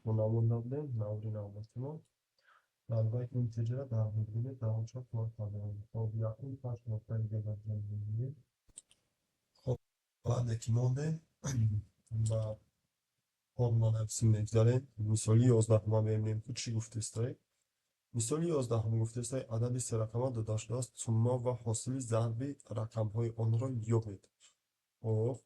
Bunamından navrin almasını. Galiba integer'e dahilinde daha çok not alıyorum. O yakın kaç noktaya geleceğini. بعدك مونده و هورمون حفظی میگذره مثالی 11 ما ببینیم که چی گفته است. مثالی 11 هم گفته است عدد سه رقم داشته است سوما و حاصل ضرب رقم های آن را یابید. خب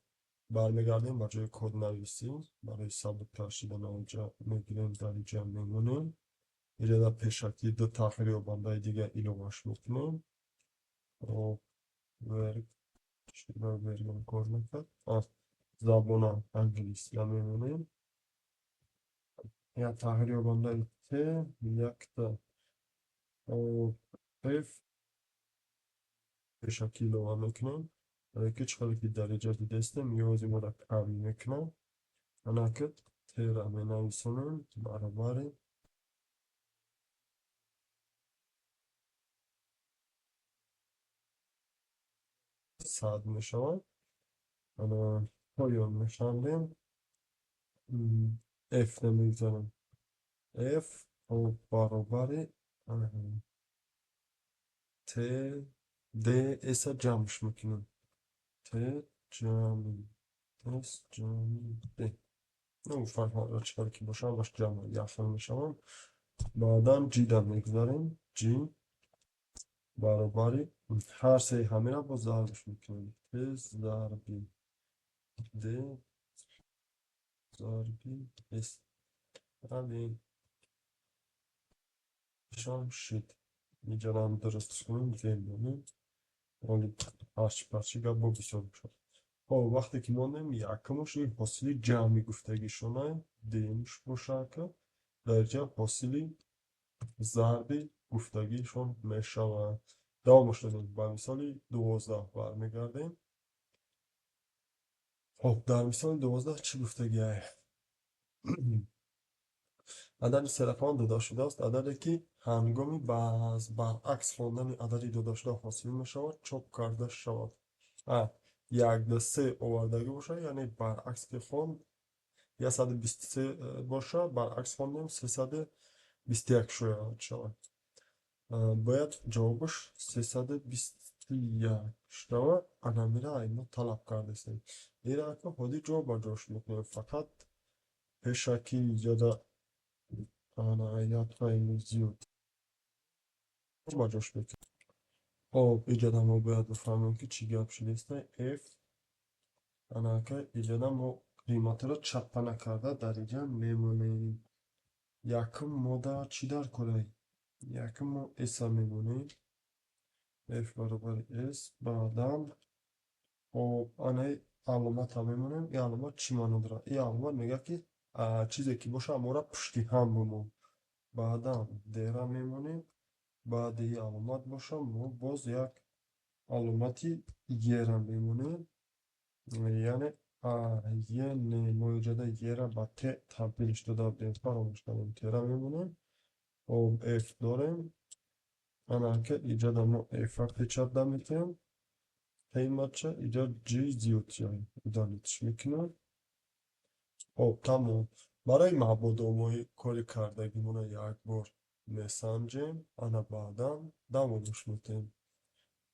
برمیگردیم به جای کد نویسیم برای ثبت کردن آنجا میگیریم در اینجا میمونیم اینجا پیشکی دو تغییر و بنده دیگه ایلوواش میکنیم. خب ورگ چرا ورگم کار نکرد زبان انگلیسی هم میمونیم یا تغییر و بنده ت یک تا F پیشکی ایلووا میکنیم برای که چقدر که درجه دیدسته میوزیم را کمی میکنم اناکت ت را می نویسونیم برابر صد میشود انا پایان میشندیم F نمیگذارم F و برابر ت د اس جمعش میکنم ت جمع اس جمع د نه فرق نداره چیکار که باشه باش جمع یخم میشم بعدا جی در میگذاریم جی برابر هر سه همه را با ضربش میکنیم ت ضربی د ضربی اس همین شام شد اینجا هم درست کنیم زیرمونیم ولی هرچی پرچی با بسیار شد. خب وقتی که ماندیم یکمش این حاصل جمعی گفتگی شونه دیمش باشه که درجه حاصل ضربی گفتگیشون میشود. دوامش دادیم با مثال 12 برمیگردیم. خب در مثال 12 چی گفتگی های؟ عدد سه رقم داده شده است عددی که هنگامی برعکس خواندن عددی داده شده حاصل میشود چاپ کرده شود. یک دو سه آوردگی باشه یعنی برعکس که خواند 123 باشه برعکس خواندیم 321 شود. باید جوابش 321 شود. انا میره اینو طلب کرده است. این که خودی جواب جوش میکنیم فقط پیشکی یا انا ایات خیلی زیاد با جوش میکنیم. خب اینجا ما باید بفهمیم که چی گپ شده است. F انا که اینجا ما قیمت را چپ نکرده در اینجا میمونیم. یکم ما در چی در کنیم؟ یکم ما اس میمونیم F برابر S بعدم خب آنه علامت هم میمونیم این علامت چی معنی داره؟ این علامت میگه که چیزی که باشه ما را پشتی هم بمون بعدم دیره میمونیم بعد این علامت باشه ما باز یک علامتی یه را میمونیم یعنی یه موجوده یه را با ت تبدیلش داده بودیم فراموش کنیم ت را میمونیم خب F داریم انا که اینجا در ما F را پیچت میتونیم قیمتش اینجا جی زیاد یعنی ادالتش میکنم. خب تمام برای مبادا ما کاری کردگیمون یک بار میسنجیم انا بعدا دوامش میتیم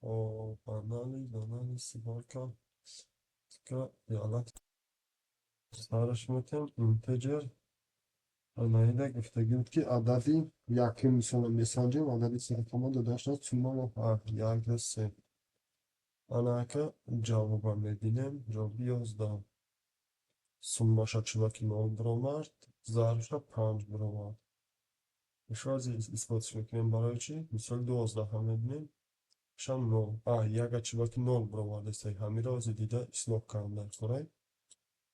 خب انالیز بارکن که یالت سرش میتیم اینتجر انایده گفتگیم که عددی یکی میسنجیم عددی سه رقم داده شد ثم یک سه انا که جواب میبینیم جواب 11 سومش چوکی 9 برآورد ضربش را 5 برآورد میشه از اثباتش میکنیم برای چی؟ مثال 12 هم میبینیم شم 9 یک چوکی 0 برآورد است همین را از دیده اصلاح کردن کنیم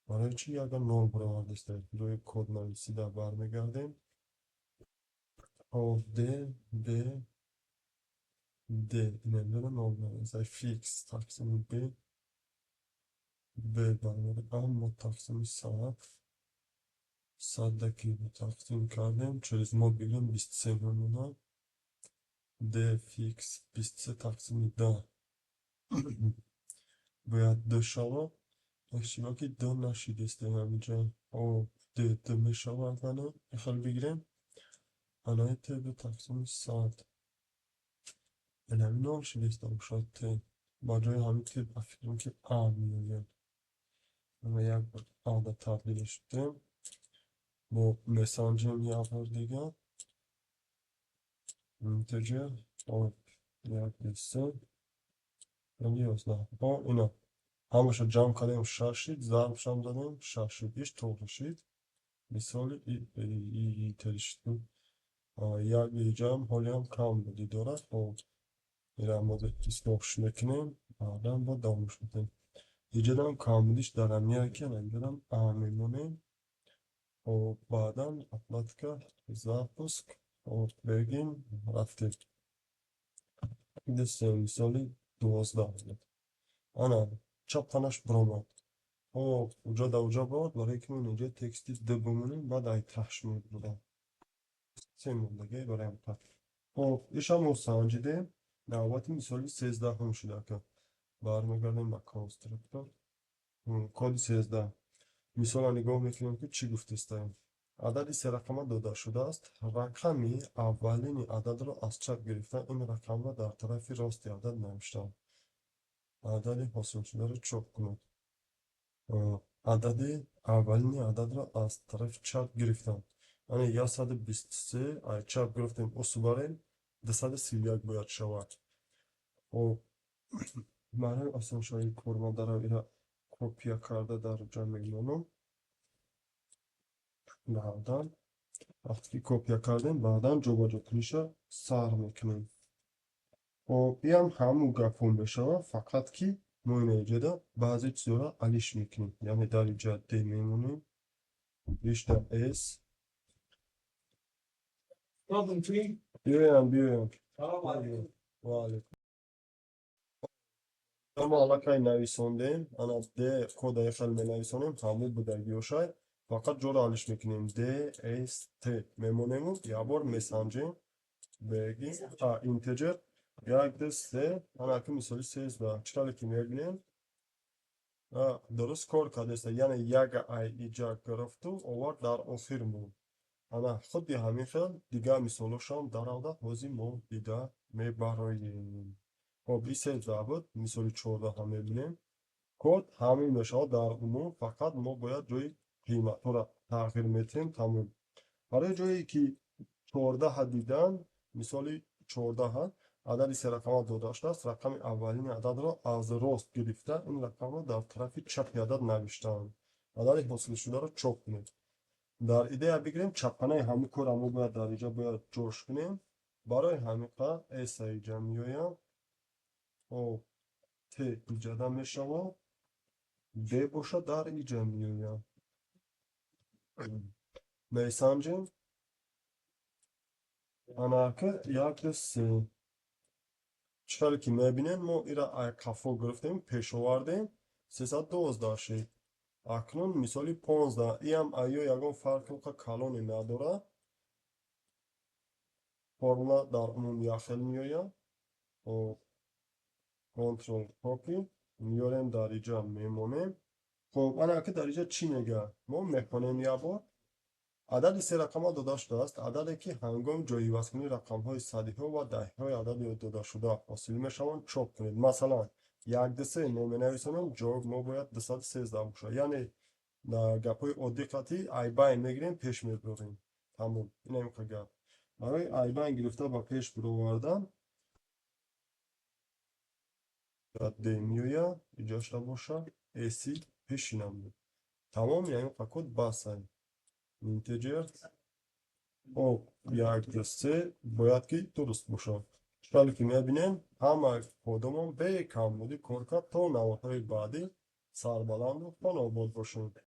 برای چی؟ یک 0 برآورد است روی کد نویسیده برمیگردیم او د اینم 0 است فیکس تقسیم ب برابر اما تقسیم صدکی رو تقسیم کردیم چیز ما بگیم 23 نمونه د فیکس 23 تقسیم 10 باید 2 شود اشتباه که 2 نشید است همینجا ده میشود انا خیلی بگیریم انای ت به تقسیم ساعت الهمی نمیشه باشد ت با جای همین ت بفکریم که میگه و یک عادت تبدیلش بدیم با مسنجم یه بار دیگه اینتجر خب یک دسته یعنی 11 با اینا همشو جمع کردیم 6 ضربش هم دادیم 6 to'g'ri shid misoli telishdi یک اینجا هم حالی هم کم بودی داره خب میرم باید اسموکش میکنیم بعدم با دامش میکنیم اینجا هم کم بودیش دارم میکنم اینجا هم میمونیم و بعدم اپلات کرد زاپسک و بگیم رفتیم دسته مثالی 12 انا چپ تنش برامد خب اونجا دا اونجا بود برای که من اینجا تکستی ده بمونیم بعد ای تحشمید بودم سه موندگی برای هم تحت خب ایش هم سنجیده نوبت مثالی 13 هم شده که برمیگردیم به کانسترکتور کد 13 مثال نگاه میکنیم که چی گفته استیم عددی سه رقمه داده شده است رقمی اولین عدد را از چپ گرفتن این رقم را در طرف راست عدد نوشتن عدد حاصل شده را چاپ کنید عدد اولین عدد را از طرف چپ گرفتن یعنی 123 از چپ گرفتیم اصوباره 231 باید شود و برای آسان شایی کورما در ایره کپیا کرده در جمع میمونم بعدا وقتی که کپیا کردیم بعدا جابجا کنیشه سر میکنیم و بیام همون گپون بشه فقط که ما این اینجا بعضی چیزا علیش میکنیم یعنی در اینجا دی میمونیم بیشتر اس بیایم ولی اما حالا که نویسوندیم انا د کد خیلی می نویسونیم همون بودگی و شاید فقط جور حالش میکنیم د اس ت میمونیم و یه بار میسنجیم بگیم اینتجر یک دسته انا که مثالی 13 چرا که میبینیم درست کار کرده است یعنی یک ای ایجا گرفت و آورد در آخر مون انا خود همین خیل دیگه مثالش هم در آورده بازی ما دیده میبراییم خب این 13 بود مثالی 14 هم میبینیم کد همین میشه در عموم فقط ما باید جای قیمت ها را تغییر میتیم تموم برای جایی که 14 دیدن مثالی 14 عدد سه رقم دو داشته است رقم اولین عدد را از راست گرفته این رقم را در طرف چپ عدد نوشتن عدد حاصل شده را چاپ کنید در ایده بگیریم چپنه همین کار ما باید در اینجا باید جوش کنیم برای همین کار اس اینجا میایم و ت ایجاد میشه د باشه در اینجا میایم میسنجیم انا که یک دسته چرا که میبینین ما ایرا کفو گرفتیم پیش آوردیم 312 شد اکنون مثالی 15 ای هم ایو یکم فرق که کلانی نداره فرمولا در عموم یخل میایم و کنترل کپی میاریم در اینجا میمونیم خب انا که در اینجا چی میگه ما میکنیم یه بار عدد سه رقم داده شده است عددی که هنگام جایگزین کنی رقم های صدی ها و دهی های عدد داده شده حاصل میشوند چاپ کنید مثلا یک دسته ما می نویسیم جواب ما باید 213 باشه یعنی گپ های عادی قطعی ای باین میگیریم پیش میبریم تمام این هم که گپ برای ای باین گرفته با پیش بروردن دی میویا ایجاشته باشه ایسی پیشینم بود تمام یعنی فقط بسن اینتجر خب یک دسته باید که درست باشه چرا که میبینیم همه کدوم به کم بودی کار کرد تا نواتای بعدی سربلند و پناه بود باشیم